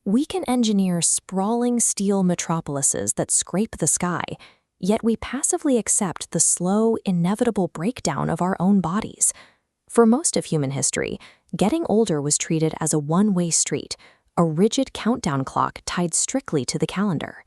We can engineer sprawling steel metropolises that scrape the sky, yet we passively accept the slow, inevitable breakdown of our own bodies. For most of human history, getting older was treated as a one-way street, a rigid countdown clock tied strictly to the calendar.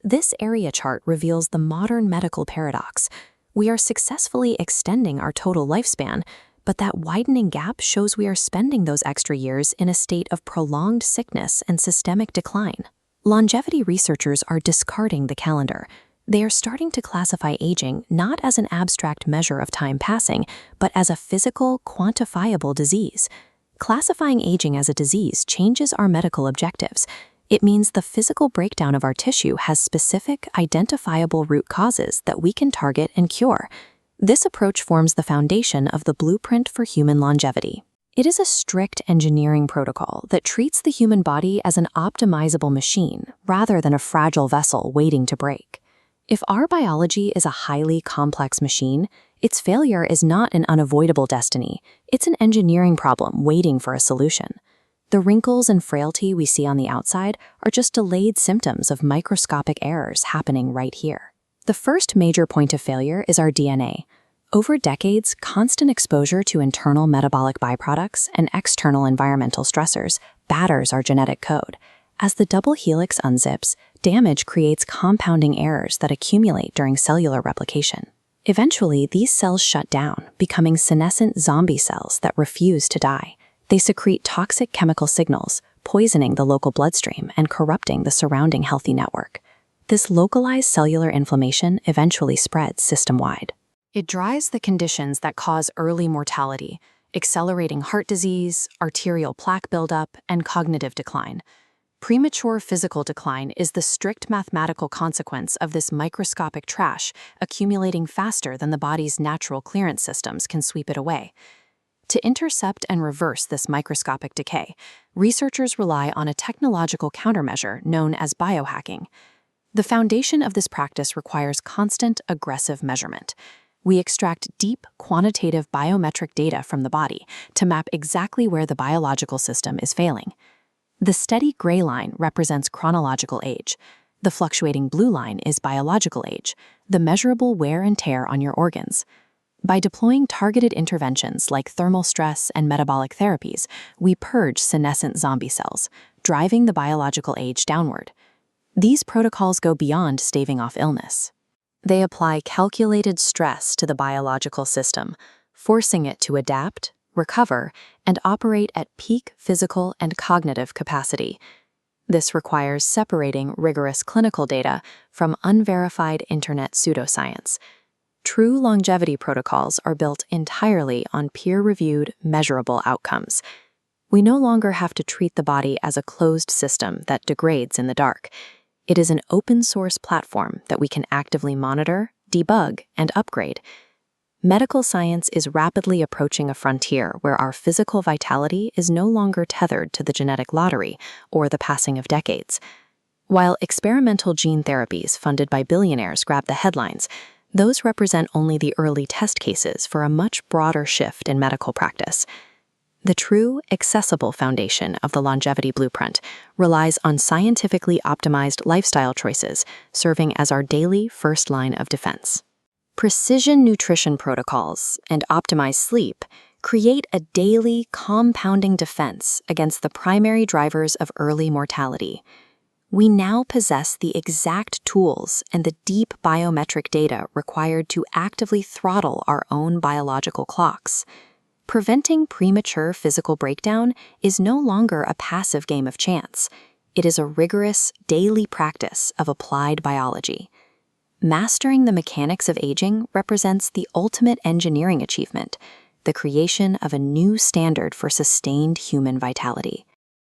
This area chart reveals the modern medical paradox. We are successfully extending our total lifespan, but that widening gap shows we are spending those extra years in a state of prolonged sickness and systemic decline. Longevity researchers are discarding the calendar. They are starting to classify aging not as an abstract measure of time passing, but as a physical, quantifiable disease. Classifying aging as a disease changes our medical objectives. It means the physical breakdown of our tissue has specific, identifiable root causes that we can target and cure. This approach forms the foundation of the blueprint for human longevity. It is a strict engineering protocol that treats the human body as an optimizable machine rather than a fragile vessel waiting to break. If our biology is a highly complex machine, its failure is not an unavoidable destiny. It's an engineering problem waiting for a solution. The wrinkles and frailty we see on the outside are just delayed symptoms of microscopic errors happening right here. The first major point of failure is our DNA. Over decades, constant exposure to internal metabolic byproducts and external environmental stressors batters our genetic code. As the double helix unzips, damage creates compounding errors that accumulate during cellular replication. Eventually, these cells shut down, becoming senescent zombie cells that refuse to die. They secrete toxic chemical signals, poisoning the local bloodstream and corrupting the surrounding healthy network. This localized cellular inflammation eventually spreads system-wide. It drives the conditions that cause early mortality, accelerating heart disease, arterial plaque buildup, and cognitive decline. Premature physical decline is the strict mathematical consequence of this microscopic trash accumulating faster than the body's natural clearance systems can sweep it away. To intercept and reverse this microscopic decay, researchers rely on a technological countermeasure known as biohacking. The foundation of this practice requires constant, aggressive measurement. We extract deep, quantitative biometric data from the body to map exactly where the biological system is failing. The steady gray line represents chronological age. The fluctuating blue line is biological age, the measurable wear and tear on your organs. By deploying targeted interventions like thermal stress and metabolic therapies, we purge senescent zombie cells, driving the biological age downward. These protocols go beyond staving off illness. They apply calculated stress to the biological system, forcing it to adapt, recover, and operate at peak physical and cognitive capacity. This requires separating rigorous clinical data from unverified internet pseudoscience. True longevity protocols are built entirely on peer-reviewed, measurable outcomes. We no longer have to treat the body as a closed system that degrades in the dark. It is an open-source platform that we can actively monitor, debug, and upgrade. Medical science is rapidly approaching a frontier where our physical vitality is no longer tethered to the genetic lottery or the passing of decades. While experimental gene therapies funded by billionaires grab the headlines, those represent only the early test cases for a much broader shift in medical practice. The true, accessible foundation of the longevity blueprint relies on scientifically optimized lifestyle choices, serving as our daily first line of defense. Precision nutrition protocols and optimized sleep create a daily, compounding defense against the primary drivers of early mortality. We now possess the exact tools and the deep biometric data required to actively throttle our own biological clocks. Preventing premature physical breakdown is no longer a passive game of chance. It is a rigorous, daily practice of applied biology. Mastering the mechanics of aging represents the ultimate engineering achievement, the creation of a new standard for sustained human vitality.